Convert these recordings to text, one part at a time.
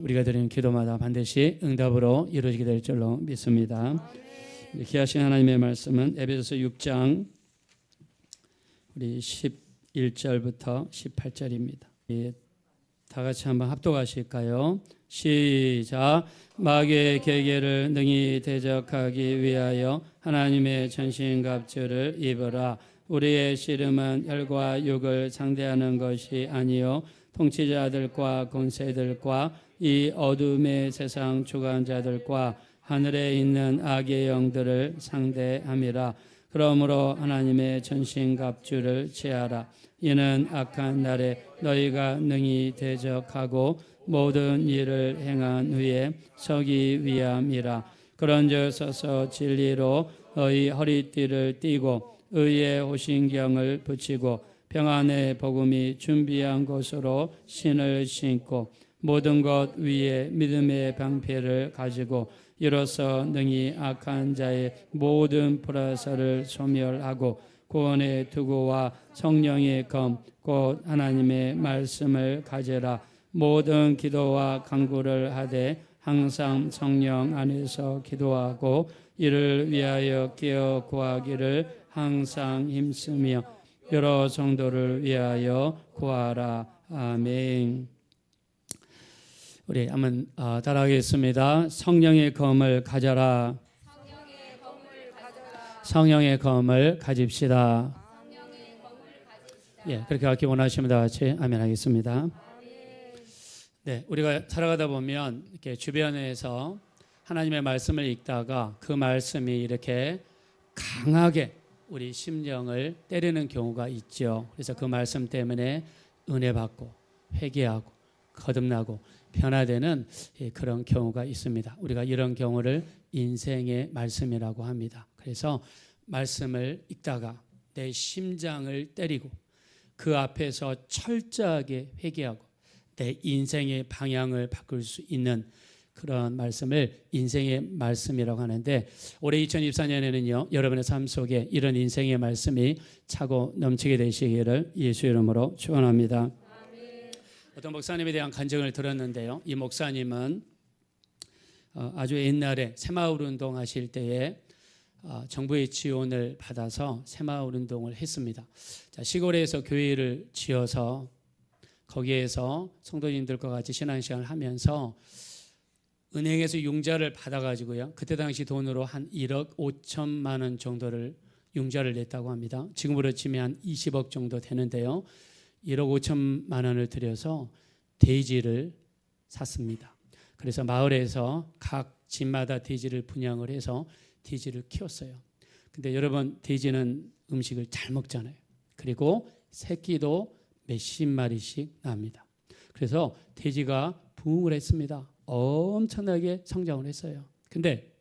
우리가 드리는 기도마다 반드시 응답으로 이루어지게 될 줄로 믿습니다. 귀하신 하나님의 말씀은 에베소서 6장 우리 11절부터 18절입니다. 다 같이 한번 합독하실까요? 시작. 마귀의 계계를 능히 대적하기 위하여 하나님의 전신갑주를 입으라. 우리의 씨름은 혈과 육을 상대하는 것이 아니요 통치자들과 권세들과 이 어둠의 세상 주관자들과 하늘에 있는 악의 영들을 상대함이라. 그러므로 하나님의 전신갑주를 취하라. 이는 악한 날에 너희가 능히 대적하고 모든 일을 행한 후에 서기 위함이라. 그런즉 서서 진리로 너희 허리띠를 띠고 의의 호신경을 붙이고 평안의 복음이 준비한 곳으로 신을 신고 모든 것 위에 믿음의 방패를 가지고 이로써 능히 악한 자의 모든 불화살을 소멸하고 구원의 투구와 성령의 검 곧 하나님의 말씀을 가져라. 모든 기도와 간구를 하되 항상 성령 안에서 기도하고 이를 위하여 깨어 구하기를 항상 힘쓰며 여러 성도를 위하여 구하라. 아멘. 우리 한번 따라하겠습니다. 성령의 검을 가져라. 성령의 검을 가집시다. 예, 그렇게 갖기 원하시면 다 같이 아멘 하겠습니다. 네, 우리가 살아가다 보면 이렇게 주변에서 하나님의 말씀을 읽다가 그 말씀이 이렇게 강하게 우리 심령을 때리는 경우가 있죠. 그래서 그 말씀 때문에 은혜 받고 회개하고 거듭나고 변화되는 그런 경우가 있습니다. 우리가 이런 경우를 인생의 말씀이라고 합니다. 그래서 말씀을 읽다가 내 심장을 때리고 그 앞에서 철저하게 회개하고 내 인생의 방향을 바꿀 수 있는 그런 말씀을 인생의 말씀이라고 하는데 올해 2024년에는요 여러분의 삶 속에 이런 인생의 말씀이 차고 넘치게 되시기를 예수 이름으로 축원합니다. 어떤 목사님에 대한 간증을 들었는데요. 이 목사님은 아주 옛날에 새마을 운동 하실 때에 정부의 지원을 받아서 새마을 운동을 했습니다. 자, 시골에서 교회를 지어서 거기에서 성도님들과 같이 신앙시간을 하면서 은행에서 융자를 받아가지고요. 그때 당시 돈으로 한 1억 5천만 원 정도를 융자를 냈다고 합니다. 지금으로 치면 한 20억 정도 되는데요. 1억 5천만 원을 들여서 돼지를 샀습니다. 그래서 마을에서 각 집마다 돼지를 분양을 해서 돼지를 키웠어요. 근데 여러분 돼지는 음식을 잘 먹잖아요. 그리고 새끼도 몇십 마리씩 납니다. 그래서 돼지가 부흥을 했습니다. 엄청나게 성장을 했어요. 근데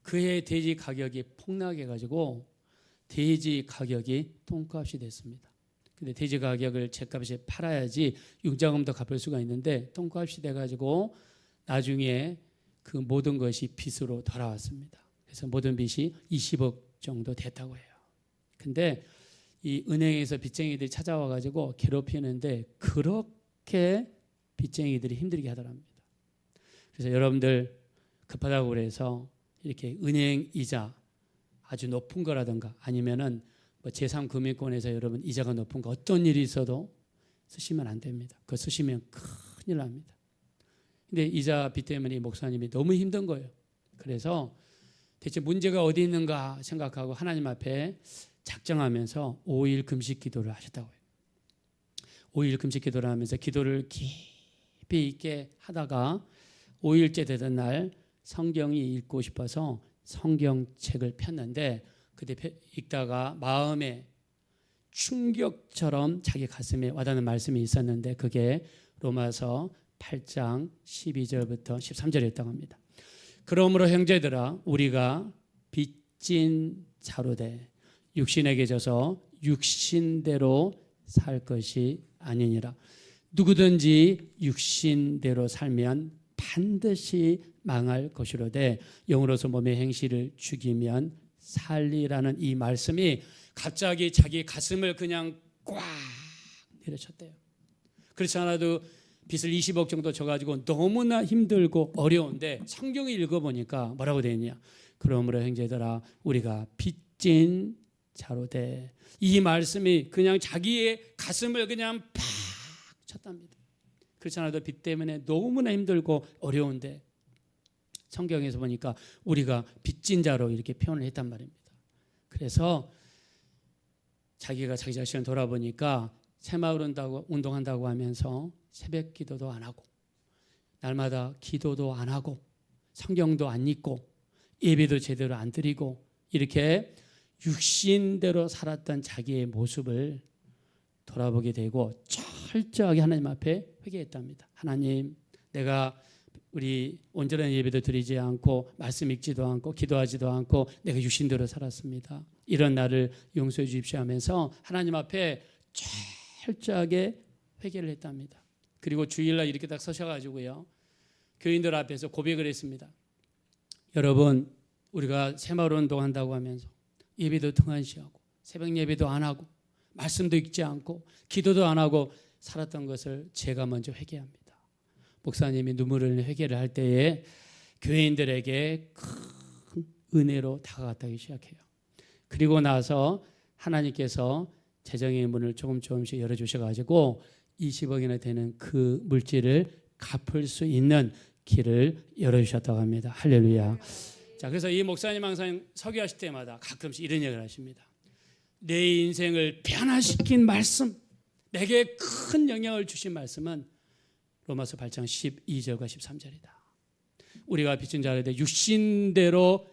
그해 돼지 가격이 폭락해가지고 돼지 가격이 똥값이 됐습니다. 근데 돼지 가격을 제값에 팔아야지 융자금도 갚을 수가 있는데 똥값이 돼가지고 나중에 그 모든 것이 빚으로 돌아왔습니다. 그래서 모든 빚이 20억 정도 됐다고 해요. 근데 이 은행에서 빚쟁이들이 찾아와가지고 괴롭히는데 그렇게 빚쟁이들이 힘들게 하더랍니다. 그래서 여러분들 급하다고 그래서 이렇게 은행 이자 아주 높은 거라든가 아니면은 뭐 제3금융권에서 여러분 이자가 높은 거 어떤 일이 있어도 쓰시면 안 됩니다. 그거 쓰시면 큰일 납니다. 근데 이자 빚 때문에 이 목사님이 너무 힘든 거예요. 그래서 대체 문제가 어디 있는가 생각하고 하나님 앞에 작정하면서 5일 금식 기도를 하셨다고 해요. 5일 금식 기도를 하면서 기도를 깊이 있게 하다가 5일째 되던 날 성경이 읽고 싶어서 성경책을 폈는데 그때 읽다가 마음에 충격처럼 자기 가슴에 와닿는 말씀이 있었는데 그게 로마서 8장 12절부터 13절이었다고 합니다. 그러므로 형제들아 우리가 빚진 자로 돼 육신에게 져서 육신대로 살 것이 아니니라. 누구든지 육신대로 살면 반드시 망할 것이로되 영으로서 몸의 행실을 죽이면 살리라는 이 말씀이 갑자기 자기 가슴을 그냥 꽉 내려쳤대요. 그렇지 않아도 빚을 20억 정도 져가지고 너무나 힘들고 어려운데 성경을 읽어보니까 뭐라고 되어 있냐. 그러므로 형제들아 우리가 빚진 자로 돼. 이 말씀이 그냥 자기의 가슴을 그냥 팍 쳤답니다. 그렇지 않아도 빚 때문에 너무나 힘들고 어려운데 성경에서 보니까 우리가 빚진 자로 이렇게 표현을 했단 말입니다. 그래서 자기가 자기 자신을 돌아보니까 새마을 운동한다고 하면서 새벽 기도도 안 하고 날마다 기도도 안 하고 성경도 안 읽고 예배도 제대로 안 드리고 이렇게 육신대로 살았던 자기의 모습을 돌아보게 되고 철저하게 하나님 앞에 회개했답니다. 하나님, 내가 우리 온전한 예배도 드리지 않고 말씀 읽지도 않고 기도하지도 않고 내가 육신대로 살았습니다. 이런 나를 용서해 주십시오 하면서 하나님 앞에 철저하게 회개를 했답니다. 그리고 주일날 이렇게 딱 서셔가지고요, 교인들 앞에서 고백을 했습니다. 여러분, 우리가 새마을 운동한다고 하면서 예배도 등한시하고 새벽 예배도 안 하고 말씀도 읽지 않고 기도도 안 하고 살았던 것을 제가 먼저 회개합니다. 목사님이 눈물을 흘리는 회개를 할 때에 교인들에게 큰 은혜로 다가갔다기 시작해요. 그리고 나서 하나님께서 재정의 문을 조금씩 열어주셔가지고 20억이나 되는 그 물질을 갚을 수 있는 길을 열어주셨다고 합니다. 할렐루야. 자, 그래서 이 목사님 항상 설교하실 때마다 가끔씩 이런 얘기를 하십니다. 내 인생을 변화시킨 말씀, 내게 큰 영향을 주신 말씀은 로마서 8장 12절과 13절이다. 우리가 빚진 자로 돼 육신대로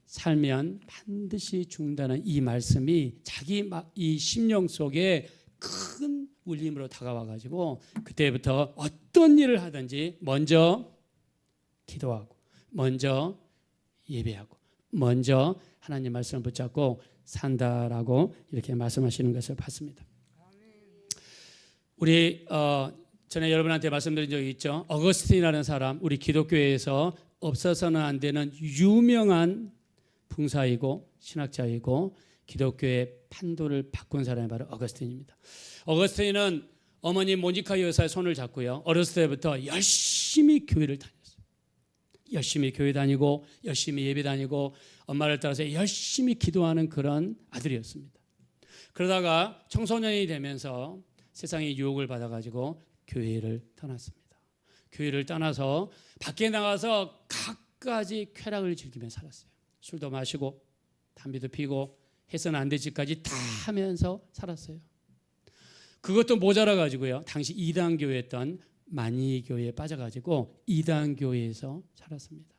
살면 반드시 죽는다는 이 말씀이 자기 이 심령 속에 큰 울림으로 다가와가지고 그때부터 어떤 일을 하든지 먼저 기도하고 먼저 예배하고 먼저 하나님 말씀을 붙잡고 산다라고 이렇게 말씀하시는 것을 봤습니다. 우리 전에 여러분한테 말씀드린 적이 있죠. 어거스틴이라는 사람, 우리 기독교에서 없어서는 안 되는 유명한 봉사이고 신학자이고 기독교의 판도를 바꾼 사람이 바로 어거스틴입니다. 어거스틴은 어머니 모니카 여사의 손을 잡고요, 어렸을 때부터 열심히 교회를 다녔어요. 열심히 교회 다니고 열심히 예배 다니고 엄마를 따라서 열심히 기도하는 그런 아들이었습니다. 그러다가 청소년이 되면서 세상의 유혹을 받아가지고 교회를 떠났습니다. 교회를 떠나서 밖에 나가서 갖가지 쾌락을 즐기며 살았어요. 술도 마시고 담배도 피고 해서는 안 될 짓까지 다 하면서 살았어요. 그것도 모자라가지고요, 당시 이단교회였던 만이교회에 빠져가지고 이단교회에서 살았습니다.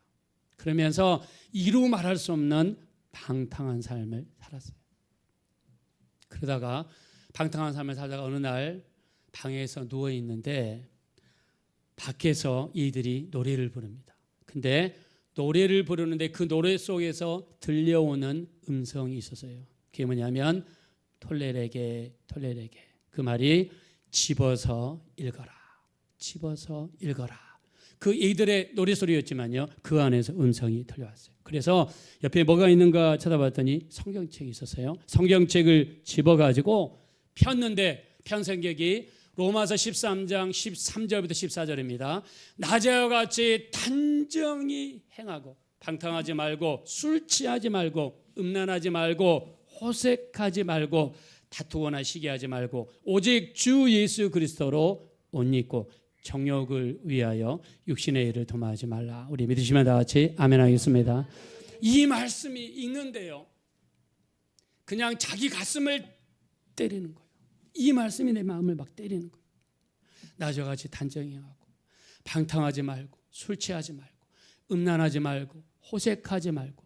그러면서 이루 말할 수 없는 방탕한 삶을 살았어요. 그러다가 방탕한 삶을 살다가 어느 날 방에서 누워 있는데 밖에서 이들이 노래를 부릅니다. 근데 노래를 부르는데 그 노래 속에서 들려오는 음성이 있었어요. 그게 뭐냐면 톨레레게 톨레레게, 그 말이 집어서 읽어라, 집어서 읽어라. 그 이들의 노래소리였지만요, 그 안에서 음성이 들려왔어요. 그래서 옆에 뭐가 있는가 찾아봤더니 성경책이 있었어요. 성경책을 집어가지고 폈는데 편 성경이 로마서 13장 13절부터 14절입니다. 낮에와 같이 단정히 행하고 방탕하지 말고 술 취하지 말고 음란하지 말고 호색하지 말고 다투거나 시기하지 말고 오직 주 예수 그리스도로 옷 입고 정욕을 위하여 육신의 일을 도모하지 말라. 우리 믿으시면 다 같이 아멘 하겠습니다. 이 말씀이 있는데요, 그냥 자기 가슴을 때리는 거예요. 이 말씀이 내 마음을 막 때리는 거예요. 낮과 같이 단정히 하고 방탕하지 말고 술 취하지 말고 음란하지 말고 호색하지 말고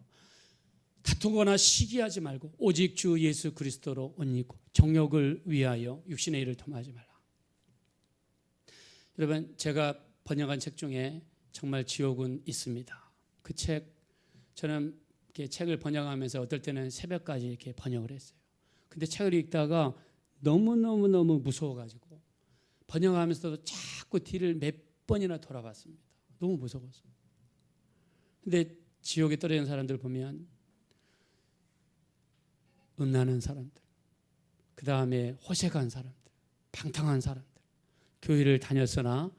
다투거나 시기하지 말고 오직 주 예수 그리스도로 옷 입고 정욕을 위하여 육신의 일을 도모하지 말라. 여러분, 제가 번역한 책 중에 정말 지옥은 있습니다. 그 책, 저는 이렇게 책을 번역하면서 어떨 때는 새벽까지 이렇게 번역을 했어요. 근데 책을 읽다가 너무너무 무서워가지고 번역하면서도 자꾸 뒤를 몇 번이나 돌아봤습니다. 너무 무서워서. 근데 지옥에 떨어진 사람들 보면 음란한 사람들, 그 다음에 호색한 사람들, 방탕한 사람들, 교회를 다녔으나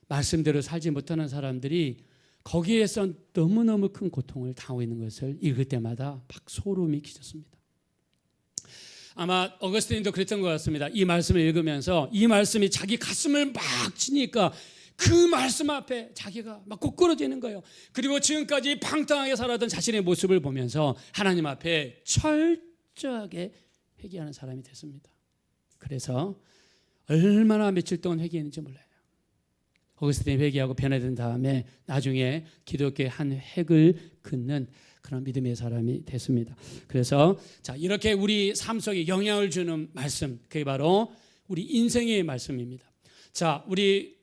말씀대로 살지 못하는 사람들이 거기에서 너무너무 큰 고통을 당하고 있는 것을 읽을 때마다 막 소름이 끼쳤습니다. 아마 어거스틴도 그랬던 것 같습니다. 이 말씀을 읽으면서 이 말씀이 자기 가슴을 막 치니까 그 말씀 앞에 자기가 막 꼬꾸러지는 거예요. 그리고 지금까지 방탕하게 살았던 자신의 모습을 보면서 하나님 앞에 철저하게 회개하는 사람이 됐습니다. 그래서 얼마나 며칠 동안 회개했는지 몰라요. 어거스틴이 회개하고 변화된 다음에 나중에 기독교의 한 획을 긋는 그런 믿음의 사람이 됐습니다. 그래서 자, 이렇게 우리 삶 속에 영향을 주는 말씀, 그게 바로 우리 인생의 말씀입니다. 자, 우리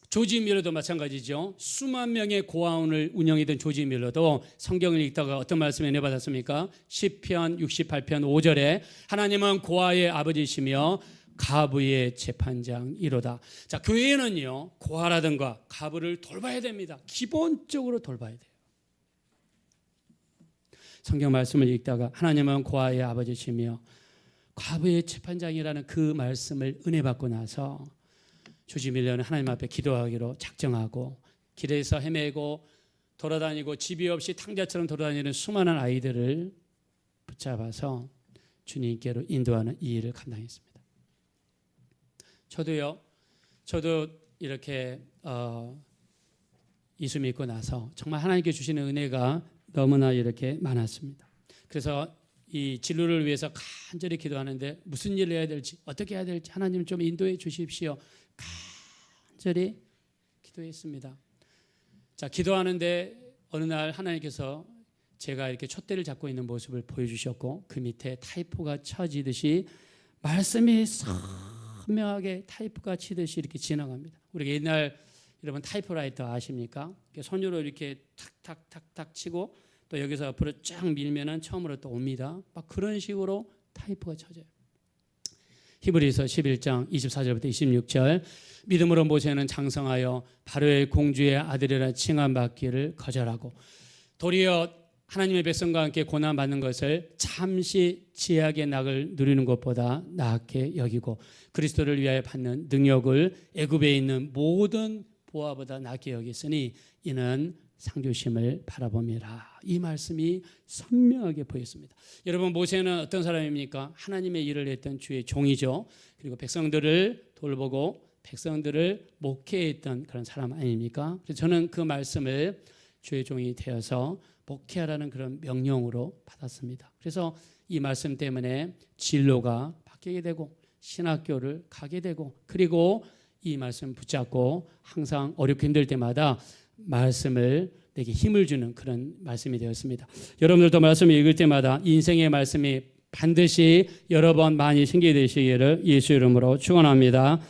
조지 밀러도 마찬가지죠. 수만 명의 고아원을 운영했던 조지 밀러도 성경을 읽다가 어떤 말씀을 내받았습니까? 시편 68편 5절에 하나님은 고아의 아버지시며 가부의 재판장이로다. 자, 교회는요, 고아라든가 가부를 돌봐야 됩니다. 기본적으로 돌봐야 돼요. 성경 말씀을 읽다가 하나님은 고아의 아버지시며 가부의 재판장이라는 그 말씀을 은혜 받고 나서 조지 밀러는 하나님 앞에 기도하기로 작정하고 길에서 헤매고 돌아다니고 집이 없이 탕자처럼 돌아다니는 수많은 아이들을 붙잡아서 주님께로 인도하는 이 일을 감당했습니다. 저도 이렇게 예수 믿고 나서 정말 하나님께 주시는 은혜가 너무나 이렇게 많았습니다. 그래서 이 진로를 위해서 간절히 기도하는데 무슨 일을 해야 될지 어떻게 해야 될지 하나님 좀 인도해 주십시오. 간절히 기도했습니다. 자, 기도하는데 어느 날 하나님께서 제가 이렇게 촛대를 잡고 있는 모습을 보여주셨고 그 밑에 타이포가 쳐지듯이 말씀이 선명하게 타이프가 치듯이 이렇게 지나갑니다. 우리가 옛날 여러분 타이프라이터 아십니까? 손으로 이렇게 탁탁탁탁 치고 또 여기서 앞으로 쫙 밀면은 처음으로 또 옵니다. 막 그런 식으로 타이프가 쳐져요. 히브리서 11장 24절부터 26절 믿음으로 모세는 장성하여 바로의 공주의 아들이라 칭함받기를 거절하고 도리어 하나님의 백성과 함께 고난받는 것을 잠시 지약의 낙을 누리는 것보다 나게 여기고 그리스도를 위하여 받는 능력을 애굽에 있는 모든 보화보다 낫게 여겼으니 이는 상주심을 바라봄이라. 이 말씀이 선명하게 보였습니다. 여러분 모세는 어떤 사람입니까? 하나님의 일을 했던 주의 종이죠. 그리고 백성들을 돌보고 백성들을 목회했던 그런 사람 아닙니까? 그래서 저는 그 말씀을 주의 종이 되어서 목회하라는 그런 명령으로 받았습니다. 그래서 이 말씀 때문에 진로가 바뀌게 되고 신학교를 가게 되고 그리고 이 말씀 붙잡고 항상 어렵고 힘들 때마다 말씀을 내게 힘을 주는 그런 말씀이 되었습니다. 여러분들도 말씀을 읽을 때마다 인생의 말씀이 반드시 여러 번 많이 생기게 되시기를 예수 이름으로 축원합니다.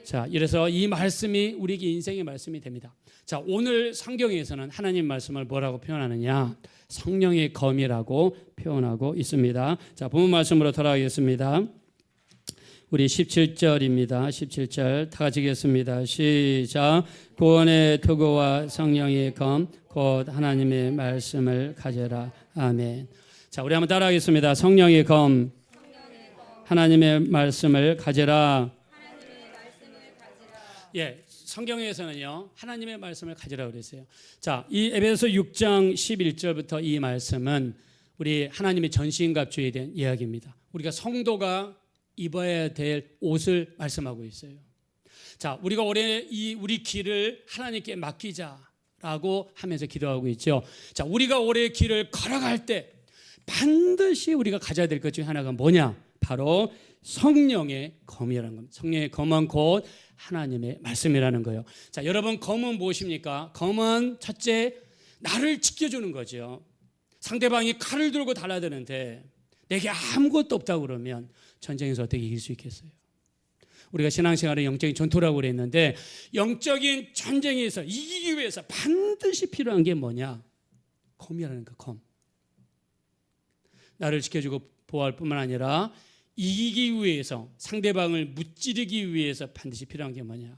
자, 이래서 이 말씀이 우리에게 인생의 말씀이 됩니다. 자, 오늘 성경에서는 하나님 말씀을 뭐라고 표현하느냐? 성령의 검이라고 표현하고 있습니다. 자, 본문 말씀으로 돌아가겠습니다. 우리 17절입니다. 17절 다 같이 읽겠습니다. 시작. 구원의 도구와 성령의 검 곧 하나님의 말씀을 가져라. 아멘. 자, 우리 한번 따라하겠습니다. 성령의 검, 하나님의 말씀을 가져라. 예, 성경에서는요 하나님의 말씀을 가지라고 그랬어요. 자, 이 에베소 6장 11절부터 이 말씀은 우리 하나님의 전신갑주에 대한 이야기입니다. 우리가 성도가 입어야 될 옷을 말씀하고 있어요. 자, 우리가 올해 우리 길을 하나님께 맡기자라고 하면서 기도하고 있죠. 자, 우리가 올해 길을 걸어갈 때 반드시 우리가 가져야 될 것 중에 하나가 뭐냐? 바로 성령의 검이라는 겁니다. 성령의 검은 곧 하나님의 말씀이라는 거예요. 자, 여러분 검은 무엇입니까? 검은 첫째 나를 지켜주는 거죠. 상대방이 칼을 들고 달라드는데 내게 아무것도 없다고 그러면 전쟁에서 어떻게 이길 수 있겠어요? 우리가 신앙생활의 영적인 전투라고 그랬는데 영적인 전쟁에서 이기기 위해서 반드시 필요한 게 뭐냐? 검이라는 거, 검. 나를 지켜주고 보호할 뿐만 아니라 이기기 위해서 상대방을 무찌르기 위해서 반드시 필요한 게 뭐냐?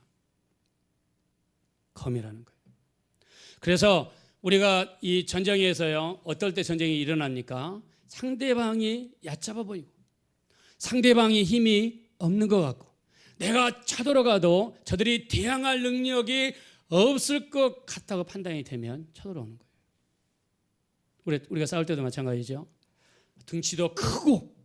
검이라는 거예요. 그래서 우리가 이 전쟁에서요 어떨 때 전쟁이 일어납니까? 상대방이 얕잡아 보이고 상대방이 힘이 없는 것 같고 내가 쳐들어가도 저들이 대항할 능력이 없을 것 같다고 판단이 되면 쳐들어오는 거예요. 우리가 싸울 때도 마찬가지죠. 등치도 크고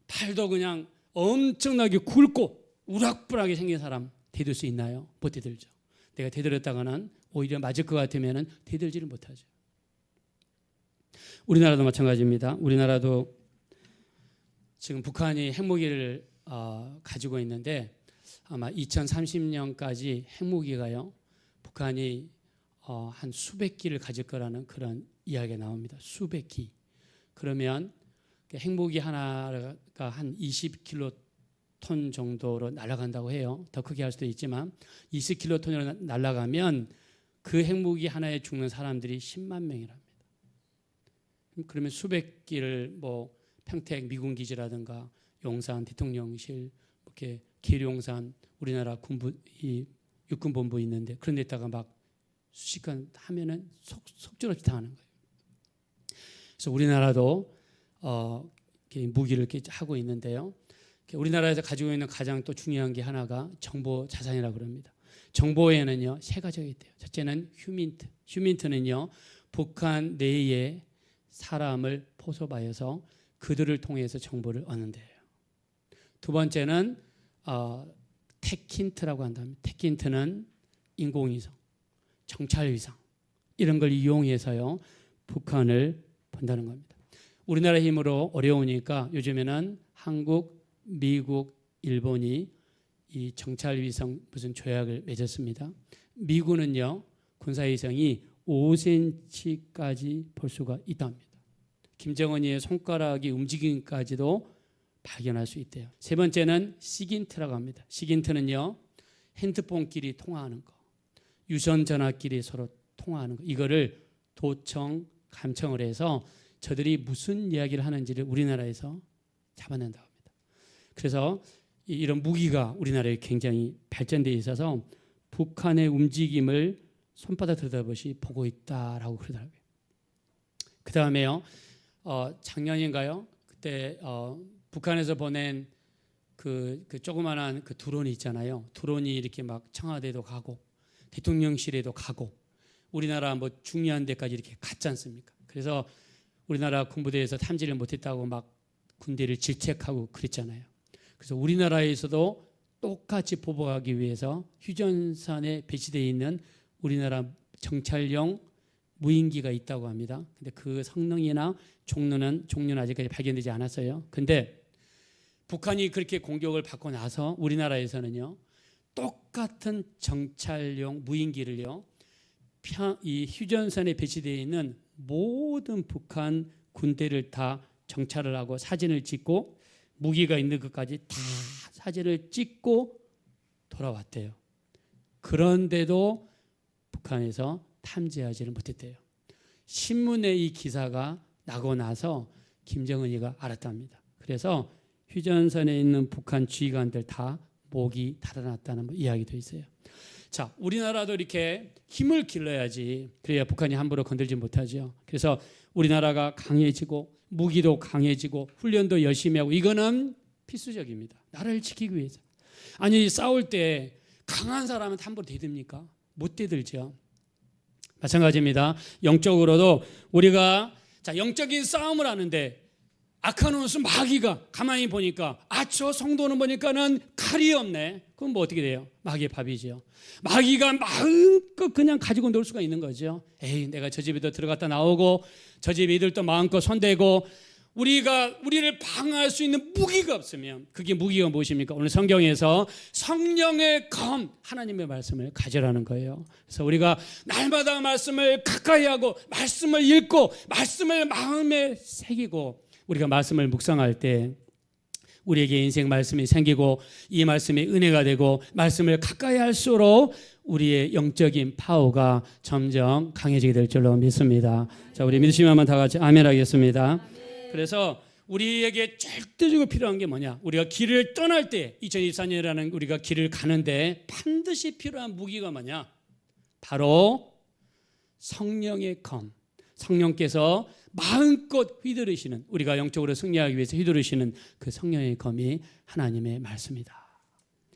팔도 그냥 엄청나게 굵고 우락부락하게 생긴 사람 대들 수 있나요? 못 대들죠. 내가 대들었다가는 오히려 맞을 것 같으면 대들지를 못하죠. 우리나라도 마찬가지입니다. 우리나라도 지금 북한이 핵무기를 가지고 있는데 아마 2030년까지 핵무기가요, 북한이 한 수백 기를 가질 거라는 그런 이야기가 나옵니다. 수백 기. 그러면 핵무기 하나가 한 20킬로톤 정도로 날아간다고 해요. 더 크게 할 수도 있지만 20킬로톤으로 날아가면 그 핵무기 하나에 죽는 사람들이 10만 명이랍니다. 그러면 수백 기를 뭐 평택 미군 기지라든가 용산 대통령실, 이렇게 계룡산 우리나라 군부 이 육군본부 있는데 그런 데다가 막 수십건 하면은 속절없이 당하는 거예요. 그래서 우리나라도 이렇게 무기를 이렇게 하고 있는데요. 우리나라에서 가지고 있는 가장 또 중요한 게 하나가 정보 자산이라고 그럽니다. 정보에는요 세 가지가 있대요. 첫째는 휴민트. 휴민트는요 북한 내에 사람을 포섭하여서 그들을 통해서 정보를 얻는 데예요. 두 번째는 테킨트라고 한답니다. 테킨트는 인공위성, 정찰위성 이런 걸 이용해서요 북한을 본다는 겁니다. 우리나라 힘으로 어려우니까 요즘에는 한국, 미국, 일본이 이 정찰위성 무슨 조약을 맺었습니다. 미군은요 군사위성이 5cm까지 볼 수가 있답니다. 김정은이의 손가락이 움직임까지도 발견할 수 있대요. 세 번째는 시긴트라고 합니다. 시긴트는요 핸드폰끼리 통화하는 거, 유선 전화끼리 서로 통화하는 거, 이거를 도청, 감청을 해서 저들이 무슨 이야기를 하는지를 우리나라에서 잡아낸다고 합니다. 그래서 이런 무기가 우리나라에 굉장히 발전되어 있어서 북한의 움직임을 손바닥 들여다보시 보고 있다라고 그러더라고요. 그 다음에요 작년인가요? 그때 북한에서 보낸 그 조그만한 그 드론이 있잖아요. 드론이 이렇게 막 청와대도 가고 대통령실에도 가고 우리나라 뭐 중요한 데까지 이렇게 갔지 않습니까? 그래서 우리나라 군부대에서 탐지를 못했다고 막 군대를 질책하고 그랬잖아요. 그래서 우리나라에서도 똑같이 보복하기 위해서 휴전선에 배치되어 있는 우리나라 정찰용 무인기가 있다고 합니다. 근데 그 성능이나 종류는 아직까지 발견되지 않았어요. 근데 북한이 그렇게 공격을 받고 나서 우리나라에서는요 똑같은 정찰용 무인기를요 이 휴전선에 배치되어 있는 모든 북한 군대를 다 정찰을 하고 사진을 찍고 무기가 있는 것까지 다 사진을 찍고 돌아왔대요. 그런데도 북한에서 탐지하지를 못했대요. 신문에 이 기사가 나고 나서 김정은이가 알았답니다. 그래서 휴전선에 있는 북한 지휘관들 다 목이 달아났다는 이야기도 있어요. 자, 우리나라도 이렇게 힘을 길러야지 그래야 북한이 함부로 건들지 못하죠. 그래서 우리나라가 강해지고 무기도 강해지고 훈련도 열심히 하고 이거는 필수적입니다. 나라를 지키기 위해서. 아니 싸울 때 강한 사람은 함부로 대듭니까? 못 대들죠. 마찬가지입니다. 영적으로도 우리가 영적인 싸움을 하는데 아카누스 마귀가 가만히 보니까 저 성도는 보니까는 칼이 없네. 그럼 뭐 어떻게 돼요? 마귀의 밥이죠. 마귀가 마음껏 그냥 가지고 놀 수가 있는 거죠. 에이 내가 저 집에도 들어갔다 나오고 저 집 애들도 마음껏 손대고 우리를 방어할 수 있는 무기가 없으면 그게 무기가 무엇입니까? 오늘 성경에서 성령의 검 하나님의 말씀을 가져라는 거예요. 그래서 우리가 날마다 말씀을 가까이 하고 말씀을 읽고 말씀을 마음에 새기고 우리가 말씀을 묵상할 때 우리에게 인생 말씀이 생기고 이 말씀이 은혜가 되고 말씀을 가까이 할수록 우리의 영적인 파워가 점점 강해지게 될 줄로 믿습니다. 자, 우리 믿으시면 한번 다 같이 아멘 하겠습니다. 그래서 우리에게 절대적으로 필요한 게 뭐냐? 우리가 길을 떠날 때 2024년이라는 우리가 길을 가는데 반드시 필요한 무기가 뭐냐? 바로 성령의 검. 성령께서 마음껏 휘두르시는 우리가 영적으로 승리하기 위해서 휘두르시는 그 성령의 검이 하나님의 말씀이다.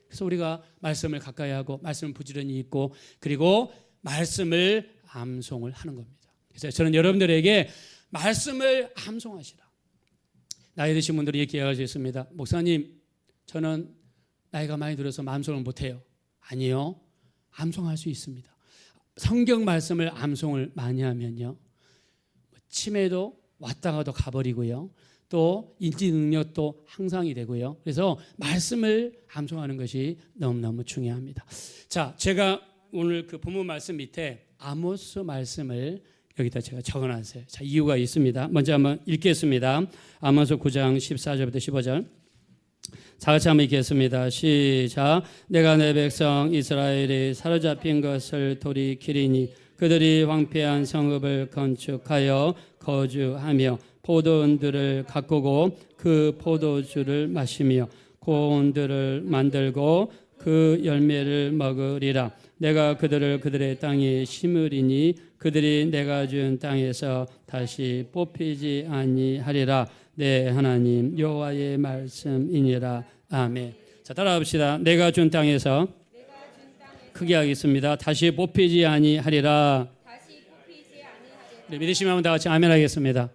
그래서 우리가 말씀을 가까이 하고 말씀을 부지런히 읽고 그리고 말씀을 암송을 하는 겁니다. 그래서 저는 여러분들에게 말씀을 암송하시라. 나이 드신 분들이 이렇게 이야기할 수 있습니다. 목사님, 저는 나이가 많이 들어서 암송을 못해요. 아니요, 암송할 수 있습니다. 성경 말씀을 암송을 많이 하면요, 치매도 왔다 가도 가버리고요, 또 인지 능력도 향상이 되고요. 그래서 말씀을 암송하는 것이 너무너무 중요합니다. 자, 제가 오늘 그 본문 말씀 밑에 아모스 말씀을 여기다 제가 적어놨어요. 자, 이유가 있습니다. 먼저 한번 읽겠습니다. 아모스 9장 14절부터 15절. 다 같이 한번 읽겠습니다. 시작. 내가 내 백성 이스라엘이 사로잡힌 것을 돌이키리니 그들이 황폐한 성읍을 건축하여 거주하며 포도원들을 가꾸고 그 포도주를 마시며 고온들을 만들고 그 열매를 먹으리라. 내가 그들을 그들의 땅에 심으리니 그들이 내가 준 땅에서 다시 뽑히지 아니하리라. 내 하나님 여호와의 말씀이니라. 아멘. 자, 따라합시다. 내가 준 땅에서 크게 하겠습니다. 다시 뽑히지 아니하리라. 네, 믿으시면 한번 다 같이 아멘 하겠습니다.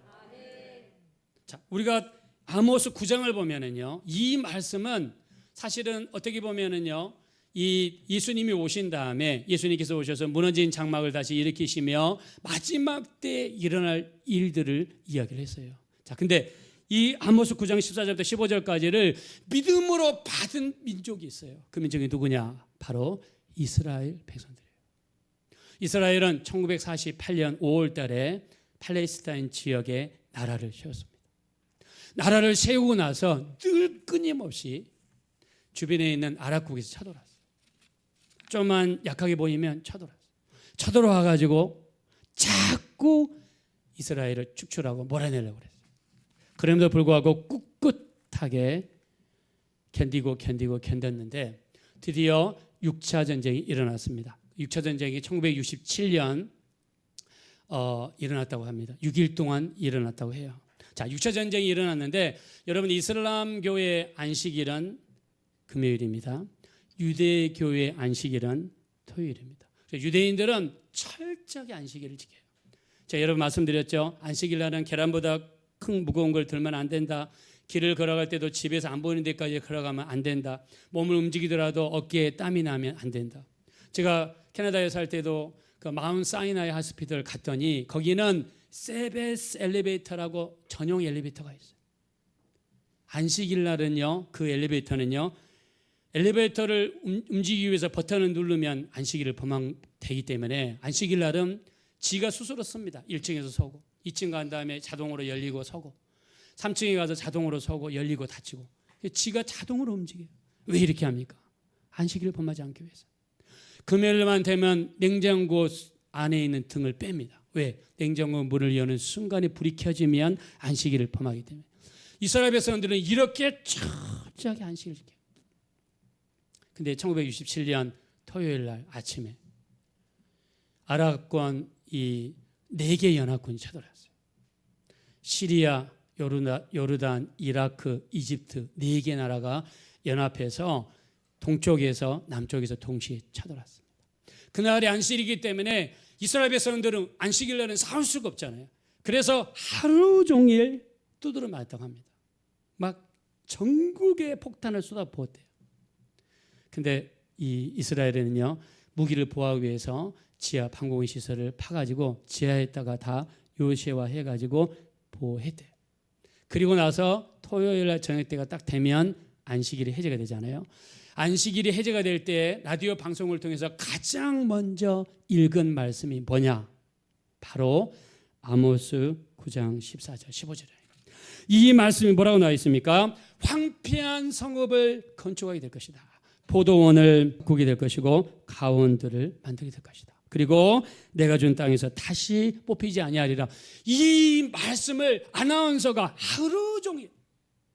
자, 우리가 아모스 9장을 보면은요, 이 말씀은 사실은 어떻게 보면은요, 이 예수님이 오신 다음에 예수님께서 오셔서 무너진 장막을 다시 일으키시며 마지막 때 일어날 일들을 이야기를 했어요. 자, 근데 이 아모스 9장 14절부터 15절까지를 믿음으로 받은 민족이 있어요. 그 민족이 누구냐? 바로 이스라엘 백성들이에요. 이스라엘은 1948년 5월 달에 팔레스타인 지역에 나라를 세웠습니다. 나라를 세우고 나서 늘 끊임없이 주변에 있는 아랍국에서 쳐들어왔어요. 좀만 약하게 보이면 쳐들어왔어요. 쳐들어와가지고 자꾸 이스라엘을 축출하고 몰아내려고 그랬어요. 그럼에도 불구하고 꿋꿋하게 견뎠는데 드디어 6차 전쟁이 일어났습니다. 6차 전쟁이 1967년 일어났다고 합니다. 6일 동안 일어났다고 해요. 자, 6차 전쟁이 일어났는데 여러분, 이슬람 교회 안식일은 금요일입니다. 유대교회 안식일은 토요일입니다. 유대인들은 철저하게 안식일을 지켜요. 제가 여러분 말씀드렸죠. 안식일 날은 계란보다 큰 무거운 걸 들면 안 된다. 길을 걸어갈 때도 집에서 안 보이는 데까지 걸어가면 안 된다. 몸을 움직이더라도 어깨에 땀이 나면 안 된다. 제가 캐나다에 살 때도 그 마운트 사이나이 하스피털 갔더니 거기는 세베스 엘리베이터라고 전용 엘리베이터가 있어요. 안식일 날은요, 그 엘리베이터는요, 엘리베이터를 움직이기 위해서 버튼을 누르면 안식일을 범하되기 때문에 안식일 날은 지가 스스로 씁니다. 1층에서 서고 2층 간 다음에 자동으로 열리고 서고 3층에 가서 자동으로 서고 열리고 닫히고 지가 자동으로 움직여요. 왜 이렇게 합니까? 안식일을 범하지 않기 위해서. 금요일만 되면 냉장고 안에 있는 등을 뺍니다. 왜? 냉장고 문을 여는 순간에 불이 켜지면 안식일을 범하기 때문에. 이스라엘 백성들은 이렇게 철저하게 안식일을 지켜요. 근데 1967년 토요일 날 아침에 아랍권 이 4개 연합군이 쳐들어왔어요. 시리아, 요르단, 이라크, 이집트 4개 나라가 연합해서 동쪽에서 남쪽에서 동시에 쳐들어왔습니다. 그날이 안식일이기 때문에 이스라엘 백성들은 안식일 날은 싸울 수가 없잖아요. 그래서 하루 종일 두드려 맞았다고 합니다. 막 전국에 폭탄을 쏟아부었대요. 근데 이 이스라엘에는요, 무기를 보호하기 위해서 지하 방공의 시설을 파가지고 지하에다가 다 요새화 해가지고 보호했대요. 그리고 나서 토요일 날 저녁 때가 딱 되면 안식일이 해제가 되잖아요. 안식일이 해제가 될 때 라디오 방송을 통해서 가장 먼저 읽은 말씀이 뭐냐? 바로 아모스 9장 14절 15절이에요. 이 말씀이 뭐라고 나와 있습니까? 황폐한 성읍을 건축하게 될 것이다. 포도원을 꾸게 될 것이고 가온들을 만들게 될 것이다. 그리고 내가 준 땅에서 다시 뽑히지 아니하리라. 이 말씀을 아나운서가 하루 종일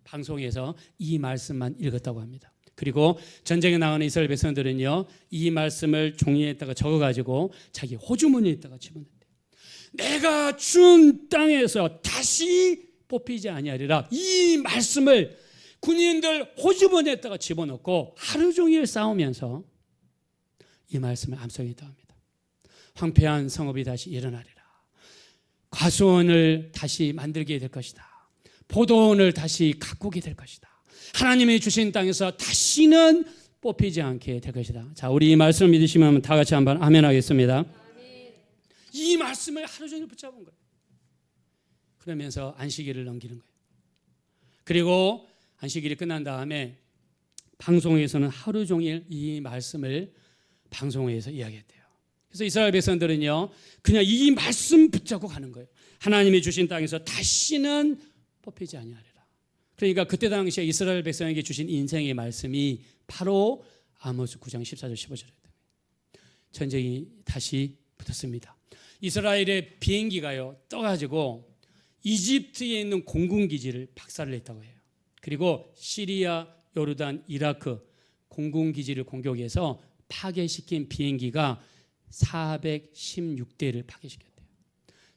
방송에서 이 말씀만 읽었다고 합니다. 그리고 전쟁에 나가는 이스라엘 백성들은요, 이 말씀을 종이에다가 적어가지고 자기 호주머니에다가 집어넣는데 내가 준 땅에서 다시 뽑히지 아니하리라. 이 말씀을 군인들 호주머니에다가 집어넣고 하루 종일 싸우면서 이 말씀을 암송했다고 합니다. 황폐한 성읍이 다시 일어나리라. 과수원을 다시 만들게 될 것이다. 포도원을 다시 가꾸게 될 것이다. 하나님이 주신 땅에서 다시는 뽑히지 않게 될 것이다. 자, 우리 이 말씀을 믿으시면 다 같이 한번 아멘 하겠습니다. 아멘. 이 말씀을 하루 종일 붙잡은 거예요. 그러면서 안식일을 넘기는 거예요. 그리고 안식일이 끝난 다음에 방송에서는 하루 종일 이 말씀을 방송에서 이야기했대요. 그래서 이스라엘 백성들은요, 그냥 이 말씀 붙잡고 가는 거예요. 하나님이 주신 땅에서 다시는 뽑히지 아니하리라. 그러니까 그때 당시에 이스라엘 백성에게 주신 인생의 말씀이 바로 아모스 9장 14절 15절이었던 거예요. 전쟁이 다시 붙었습니다. 이스라엘의 비행기가요 떠가지고 이집트에 있는 공군기지를 박살을 냈다고 해요. 그리고 시리아, 요르단, 이라크 공군기지를 공격해서 파괴시킨 비행기가 416대를 파괴시켰대요.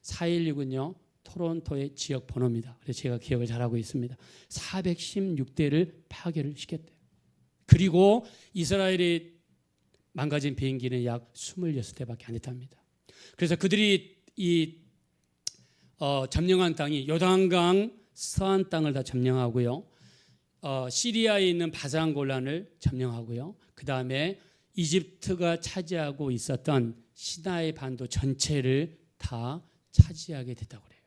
416은요 토론토의 지역 번호입니다. 그래서 제가 기억을 잘하고 있습니다. 416대를 파괴를 시켰대요. 그리고 이스라엘이 망가진 비행기는 약 26대밖에 안 됐답니다. 그래서 그들이 점령한 땅이 요단강 서안 땅을 다 점령하고요, 시리아에 있는 바산골란을 점령하고요, 그 다음에 이집트가 차지하고 있었던 시나이 반도 전체를 다 차지하게 됐다고 그래요.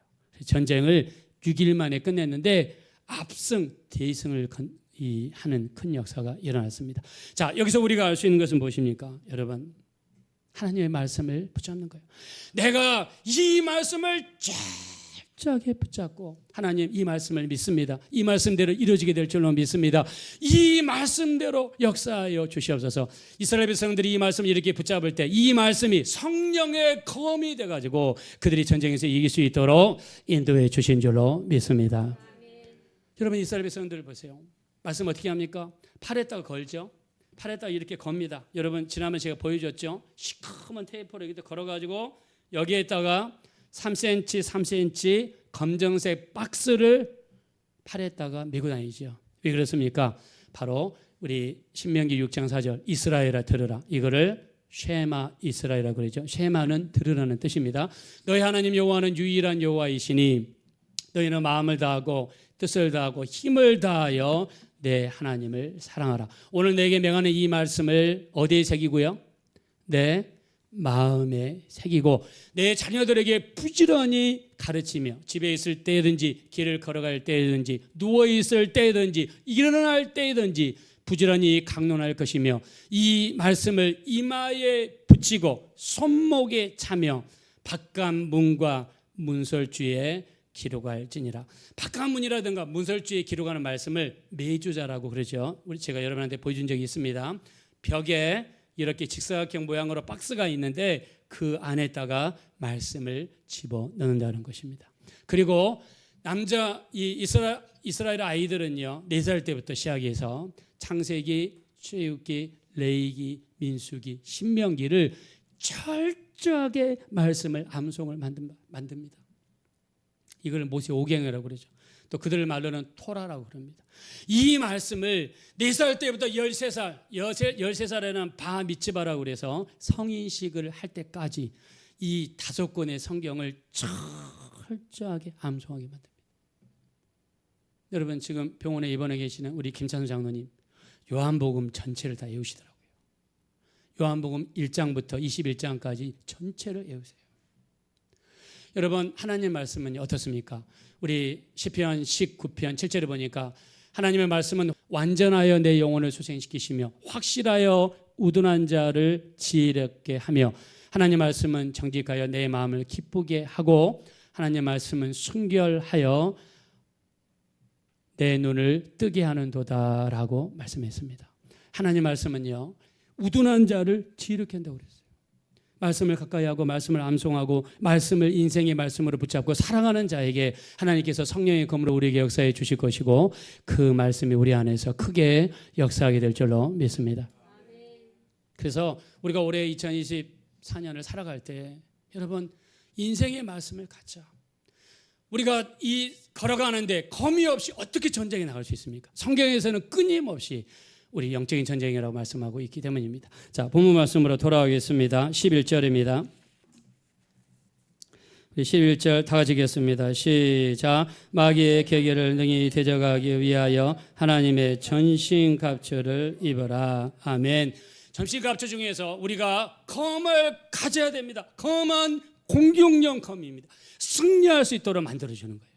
전쟁을 6일 만에 끝냈는데 압승, 대승을 하는 큰 역사가 일어났습니다. 자, 여기서 우리가 알 수 있는 것은 무엇입니까? 여러분, 하나님의 말씀을 붙잡는 거예요. 내가 이 말씀을 철저하게 붙잡고 하나님 이 말씀을 믿습니다. 이 말씀대로 이루어지게 될 줄로 믿습니다. 이 말씀대로 역사하여 주시옵소서. 이스라엘 백성들이 이 말씀을 이렇게 붙잡을 때 이 말씀이 성령의 검이 돼가지고 그들이 전쟁에서 이길 수 있도록 인도해 주신 줄로 믿습니다. 여러분, 이스라엘 백성들을 보세요. 말씀 어떻게 합니까? 팔에다가 걸죠. 팔에다가 이렇게 겁니다. 여러분, 지난번에 제가 보여줬죠. 시커먼 테이프로 이렇게 걸어가지고 여기에다가 3cm, 3cm 검정색 박스를 팔에다가 메고 다니죠. 왜 그렇습니까? 바로 우리 신명기 6장 4절 이스라엘아 들으라. 이거를 쉐마 이스라엘이라고 그러죠. 쉐마는 들으라는 뜻입니다. 너희 하나님 여호와는 유일한 여호와이시니 너희는 마음을 다하고 뜻을 다하고 힘을 다하여 내 하나님을 사랑하라. 오늘 내게 명하는 이 말씀을 어디에 새기고요? 내 마음에 새기고 내 자녀들에게 부지런히 가르치며 집에 있을 때든지 길을 걸어갈 때든지 누워있을 때든지 일어날 때든지 부지런히 강론할 것이며 이 말씀을 이마에 붙이고 손목에 차며 바깥문과 문설주에 기록할지니라. 바깥문이라든가 문설주에 기록하는 말씀을 매주자라고 그러죠. 제가 여러분한테 보여준 적이 있습니다. 벽에 이렇게 직사각형 모양으로 박스가 있는데 그 안에다가 말씀을 집어넣는다는 것입니다. 그리고 이스라엘 아이들은요 4살 때부터 시작해서 창세기, 출애굽기, 레위기, 민수기, 신명기를 철저하게 말씀을 암송을 만듭니다. 이걸 모세 오경이라고 그러죠. 또 그들 말로는 토라라고 그럽니다. 이 말씀을 4살 때부터 13살에는 바 미츠바라고 그래서 성인식을 할 때까지 이 5권의 성경을 철저하게 암송하게 만듭니다. 여러분, 지금 병원에 입원해 계시는 우리 김찬수 장로님 요한복음 전체를 다 외우시더라고요. 요한복음 1장부터 21장까지 전체를 외우세요. 여러분, 하나님의 말씀은 어떻습니까? 우리 시편 19편 7절에 보니까 하나님의 말씀은 완전하여 내 영혼을 소생시키시며 확실하여 우둔한 자를 지혜롭게 하며 하나님의 말씀은 정직하여 내 마음을 기쁘게 하고 하나님의 말씀은 순결하여 내 눈을 뜨게 하는도다라고 말씀했습니다. 하나님의 말씀은요 우둔한 자를 지혜롭게 한다고 그랬어요. 말씀을 가까이 하고 말씀을 암송하고 말씀을 인생의 말씀으로 붙잡고 사랑하는 자에게 하나님께서 성령의 검으로 우리에게 역사해 주실 것이고 그 말씀이 우리 안에서 크게 역사하게 될 줄로 믿습니다. 그래서 우리가 올해 2024년을 살아갈 때 여러분 인생의 말씀을 갖자. 우리가 이 걸어가는데 검이 없이 어떻게 전쟁에 나갈 수 있습니까? 성경에서는 끊임없이 우리 영적인 전쟁이라고 말씀하고 있기 때문입니다. 자, 본문 말씀으로 돌아오겠습니다. 11절입니다. 11절 다 같이 읽겠습니다. 시작. 마귀의 계계를 능히 대적하기 위하여 하나님의 전신갑주를 입어라. 아멘. 전신갑주 중에서 우리가 검을 가져야 됩니다. 검은 공격용 검입니다. 승리할 수 있도록 만들어주는 거예요.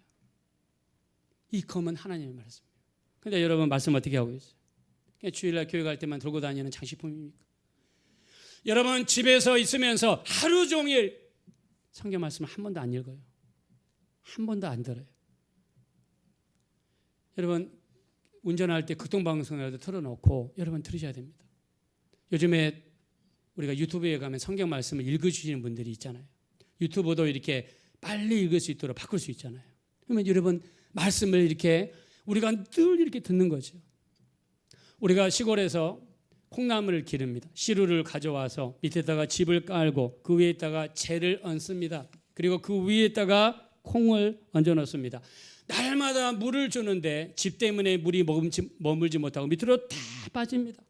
이 검은 하나님의 말씀입니다. 그런데 여러분 말씀 어떻게 하고 있어요? 그냥 주일날 교회 갈 때만 들고 다니는 장식품입니까? 여러분 집에서 있으면서 하루 종일 성경 말씀을 한 번도 안 읽어요. 한 번도 안 들어요. 여러분 운전할 때 극동방송이라도 틀어놓고 여러분 들으셔야 됩니다. 요즘에 우리가 유튜브에 가면 성경 말씀을 읽어주시는 분들이 있잖아요. 유튜브도 이렇게 빨리 읽을 수 있도록 바꿀 수 있잖아요. 그러면 여러분 말씀을 이렇게 우리가 늘 이렇게 듣는 거죠. 우리가 시골에서 콩나물을 기릅니다. 시루를 가져와서 밑에다가 집을 깔고 그 위에다가 재를 얹습니다. 그리고 그 위에다가 콩을 얹어 놓습니다. 날마다 물을 주는데 집 때문에 물이 머물지 못하고 밑으로 다 빠집니다.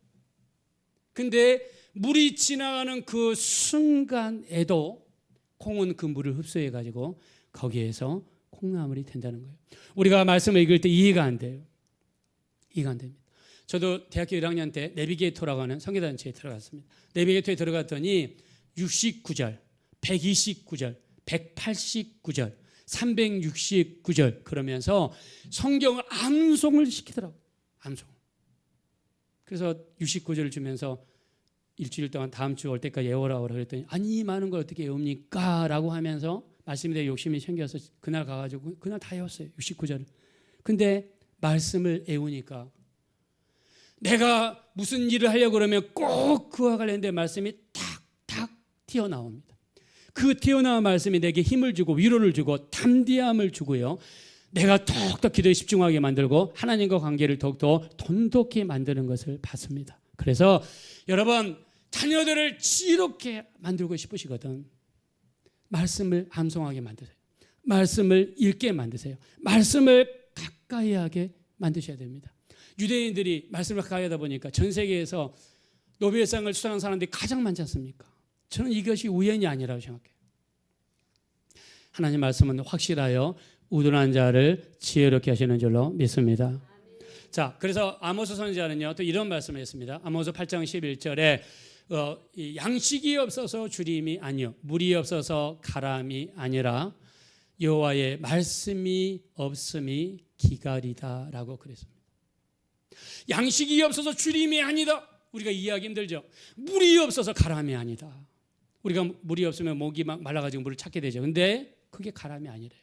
근데 물이 지나가는 그 순간에도 콩은 그 물을 흡수해 가지고 거기에서 콩나물이 된다는 거예요. 우리가 말씀을 읽을 때 이해가 안 돼요. 이해가 안 됩니다. 저도 대학교 1학년 때 내비게이터라고 하는 선교단체에 들어갔습니다. 내비게이터에 들어갔더니 69절, 129절, 189절, 369절 그러면서 성경을 암송을 시키더라고요. 암송. 그래서 69절을 주면서 일주일 동안 다음 주 올 때까지 외우라고 그랬더니 아니 이 많은 걸 어떻게 외웁니까? 라고 하면서 말씀에 대해 욕심이 생겨서 그날 가가지고 그날 다 외웠어요. 69절을. 근데 말씀을 외우니까 내가 무슨 일을 하려고 그러면 꼭 그와 관련된 말씀이 탁탁 튀어나옵니다. 그 튀어나온 말씀이 내게 힘을 주고 위로를 주고 담대함을 주고요. 내가 더욱더 기도에 집중하게 만들고 하나님과 관계를 더욱더 돈독히 만드는 것을 봤습니다. 그래서 여러분 자녀들을 지혜롭게 만들고 싶으시거든. 말씀을 암송하게 만드세요. 말씀을 읽게 만드세요. 말씀을 가까이 하게 만드셔야 됩니다. 유대인들이 말씀을 가까이 하다 보니까 전 세계에서 노벨상을 수상한 사람들이 가장 많지 않습니까? 저는 이것이 우연이 아니라고 생각해요. 하나님 말씀은 확실하여 우둔한 자를 지혜롭게 하시는 줄로 믿습니다. 자, 그래서 아모스 선지자는요 또 이런 말씀을 했습니다. 아모스 8장 11절에 양식이 없어서 주림이 아니요 물이 없어서 가람이 아니라 여호와의 말씀이 없음이 기갈이다라고 그랬습니다. 양식이 없어서 주림이 아니다. 우리가 이해하기 힘들죠. 물이 없어서 가람이 아니다. 우리가 물이 없으면 목이 막 말라가지고 물을 찾게 되죠. 근데 그게 가람이 아니래요.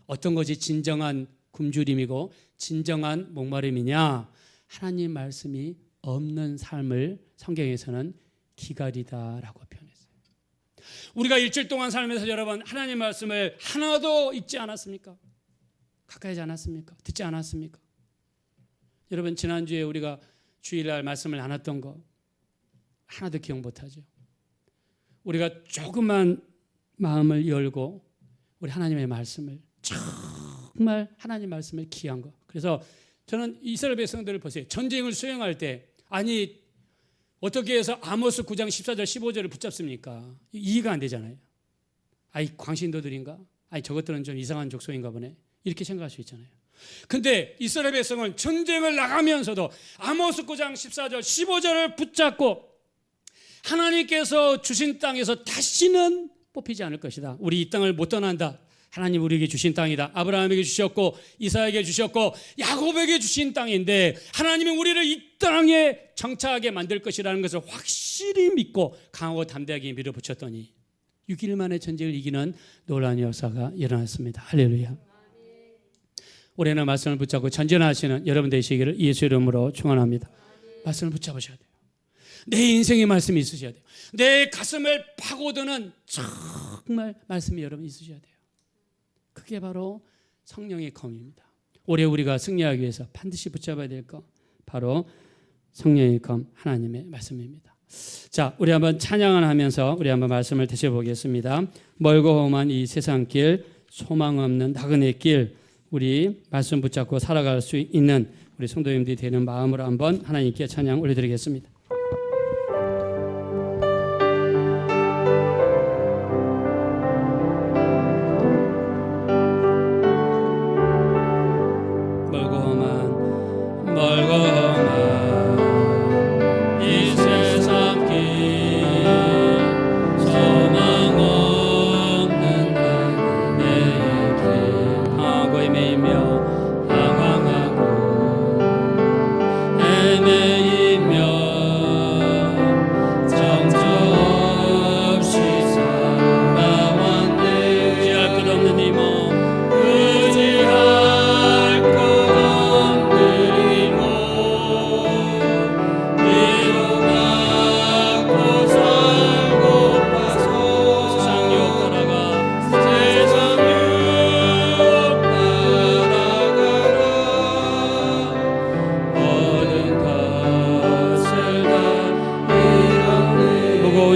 어떤 것이 진정한 굶주림이고 진정한 목마름이냐? 하나님 말씀이 없는 삶을 성경에서는 기갈이다라고 표현했어요. 우리가 일주일 동안 살면서 여러분 하나님 말씀을 하나도 읽지 않았습니까? 가까이 하지 않았습니까? 듣지 않았습니까? 여러분 지난주에 우리가 주일날 말씀을 나눴던 거 하나도 기억 못하죠. 우리가 조금만 마음을 열고 우리 하나님의 말씀을 정말 하나님 말씀을 귀한 거. 그래서 저는 이스라엘 백성들을 보세요. 전쟁을 수행할 때 아니 어떻게 해서 아모스 9장 14절 15절을 붙잡습니까? 이해가 안 되잖아요. 아이 광신도들인가? 아이 저것들은 좀 이상한 족속인가 보네. 이렇게 생각할 수 있잖아요. 근데 이스라엘 백성은 전쟁을 나가면서도 아모스 9장 14절 15절을 붙잡고 하나님께서 주신 땅에서 다시는 뽑히지 않을 것이다. 우리 이 땅을 못 떠난다. 하나님 우리에게 주신 땅이다. 아브라함에게 주셨고 이사에게 주셨고 야곱에게 주신 땅인데 하나님이 우리를 이 땅에 정착하게 만들 것이라는 것을 확실히 믿고 강하고 담대하게 밀어붙였더니 6일 만에 전쟁을 이기는 놀라운 역사가 일어났습니다. 할렐루야. 올해는 말씀을 붙잡고 전진하시는 여러분 되시기를 예수 이름으로 축원합니다. 말씀을 붙잡으셔야 돼요. 내 인생의 말씀이 있으셔야 돼요. 내 가슴을 파고드는 정말 말씀이 여러분 있으셔야 돼요. 그게 바로 성령의 검입니다. 올해 우리가 승리하기 위해서 반드시 붙잡아야 될 것 바로 성령의 검 하나님의 말씀입니다. 자, 우리 한번 찬양을 하면서 우리 한번 말씀을 다시 보겠습니다. 멀고 험한 이 세상길 소망 없는 나그네 길 우리 말씀 붙잡고 살아갈 수 있는 우리 성도님들이 되는 마음으로 한번 하나님께 찬양 올려드리겠습니다.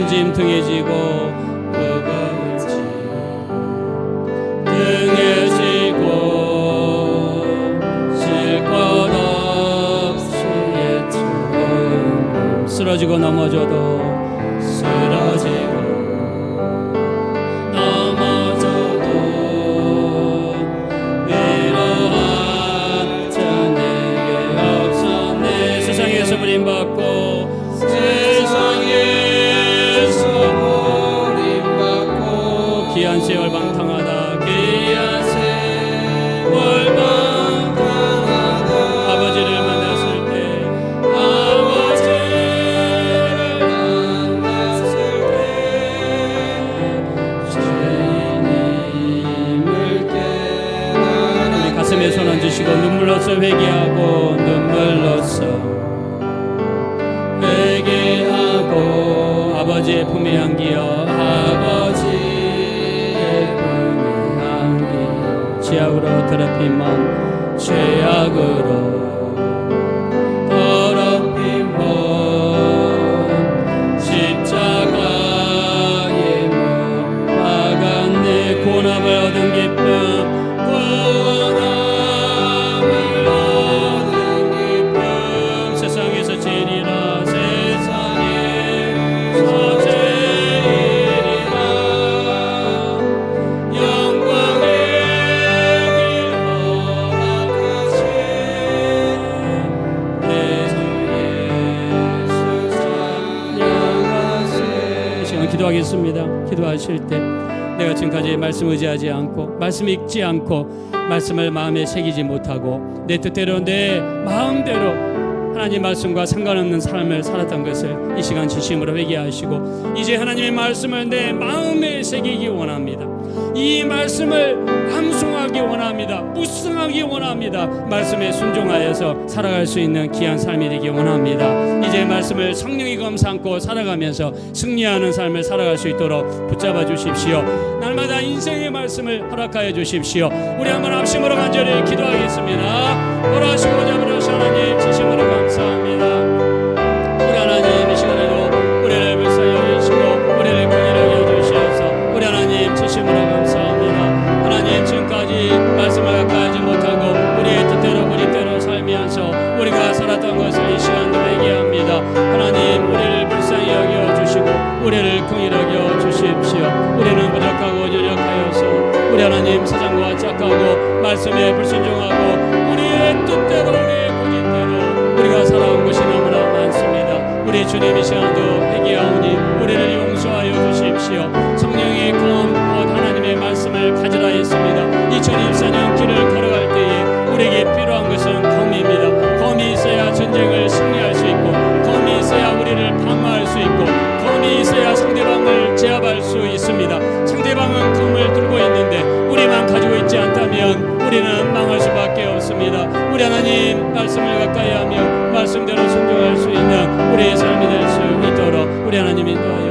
짐 등에 지고 무거운 짐 등에 지고 쉴 것 없이 애처음 쓰러지고 넘어져도 쓰러지고 넘어져도 위로한 자 내게 없었네. 세상에서 버림받고 귀한 세월 방탕하다 귀한 세월 방탕하다 아버지를 만났을 때 죄인임을 깨달아 우리 가슴에 손 얹으시고 눈물로써 회개하고 눈물로써 회개하고 아버지의 품에 안기어 아버지 죄악으로 더럽힘은 죄악으로 더럽힘은 십자가에 못 박았네. 구원함을 얻은 기쁨 구원함을 얻은 기쁨 세상에서 제일이라 세상에서 제일이라 영광의 기도하겠습니다. 기도하실 때 내가 지금까지 말씀 의지하지 않고 말씀 읽지 않고 말씀을 마음에 새기지 못하고 내 뜻대로 내 마음대로 하나님 말씀과 상관없는 삶을 살았던 것을 이 시간 진심으로 회개하시고 이제 하나님의 말씀을 내 마음에 새기기 원합니다. 이 말씀을 암송하기 원합니다. 묵상하기 원합니다. 말씀에 순종하여서 살아갈 수 있는 귀한 삶이 되기 원합니다. 이제 말씀을 성령이 감삼고 살아가면서 승리하는 삶을 살아갈 수 있도록 붙잡아 주십시오. 날마다 인생의 말씀을 허락하여 주십시오. 우리 한번 합심으로 간절히 기도하겠습니다. 허락하시고 잡으시오 하나님 진심으로 감사합니다. 우리 하나님 이 시간에도 우리를 불쌍히 여기시고 우리를 긍휼하게 여주시옵소서. 우리 하나님 진심으로 감사합니다. 하나님 지금까지 말씀을 가까이하지 못하고 우리의 뜻대로 우리대로 살면서 우리가 살았던 것을 이 시간도 회개합니다. 하나님 우리를 불쌍히 여겨주시고 우리를 긍휼하게 여주십시오. 우리는 부족하고 연약하여서 우리 하나님 사장과 착하고 말씀에 불순종하고 우리의 뜻대로 우리의 고집대로 우리가 살아온 것이 너무나 많습니다. 우리 주님 이 시간도 회개하오니 우리를 용서하여 주십시오. 성령의 검 곧 하나님의 말씀을 가지라 했습니다. 2024년 길을 걸어갈 때에 우리에게 필요한 것은 검입니다. 검이 있어야 전쟁을 승리할 수 있고 검이 있어야 우리를 방어할 수 있고 검이 있어야 상대방을 제압할 수 있습니다. 상대방은 검을 들고 있는데 우리만 가지고 있지 않다면 우리는 망할 수밖에 없습니다. 우리 하나님 말씀을 가까이 하며 말씀대로 순종할 수 있는 우리의 삶이 될 수 있도록 우리 하나님 인도하여